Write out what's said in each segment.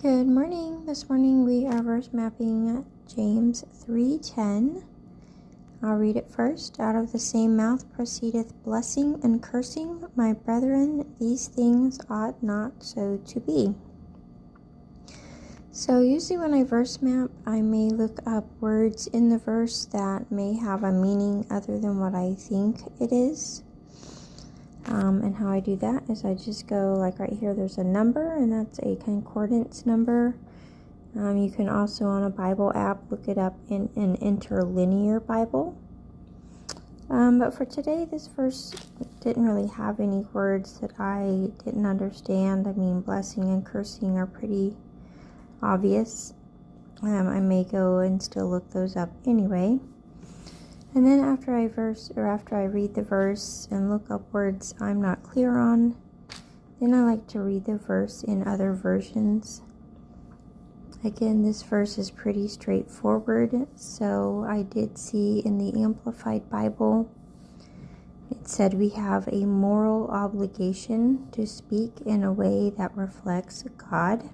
Good morning. This morning we are verse mapping James 3:10. I'll read it first. Out of the same mouth proceedeth blessing and cursing. My brethren, these things ought not so to be. So usually when I verse map, I may look up words in the verse that may have a meaning other than what I think it is. And how I do that is I just go, like right here, there's a number, and that's a concordance number. You can also, on a Bible app, look it up in an interlinear Bible. But for today, this verse didn't really have any words that I didn't understand. I mean, blessing and cursing are pretty obvious. I may go and still look those up anyway. And then after I read the verse and look up words I'm not clear on, then I like to read the verse in other versions. Again, this verse is pretty straightforward. So I did see in the Amplified Bible, it said we have a moral obligation to speak in a way that reflects God.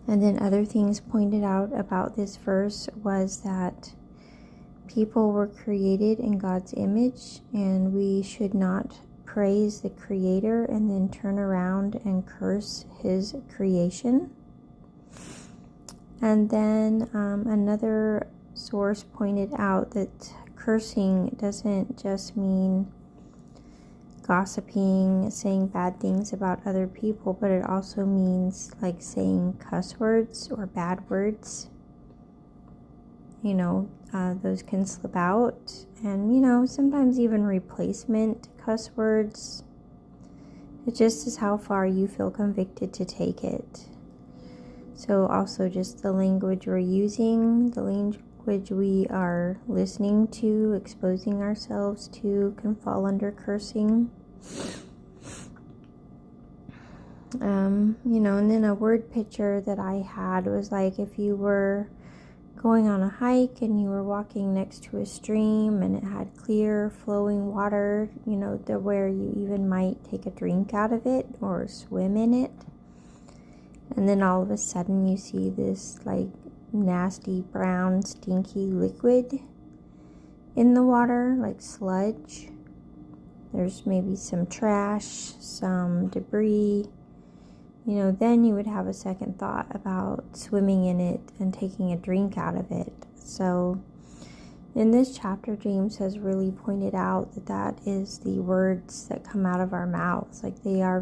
And then other things pointed out about this verse was that people were created in God's image, and we should not praise the Creator and then turn around and curse His creation. And then another source pointed out that cursing doesn't just mean gossiping, saying bad things about other people, but it also means like saying cuss words or bad words. Those can slip out, and sometimes even replacement cuss words. It just is how far you feel convicted to take it. So also just the language we're using, the language we are listening to, exposing ourselves to, can fall under cursing. And then a word picture that I had was like if you were going on a hike and you were walking next to a stream and it had clear flowing water, to where you even might take a drink out of it or swim in it. And then all of a sudden you see this like nasty brown stinky liquid in the water, like sludge. There's maybe some trash, some debris. Then you would have a second thought about swimming in it and taking a drink out of it. So in this chapter, James has really pointed out that is the words that come out of our mouths. Like they are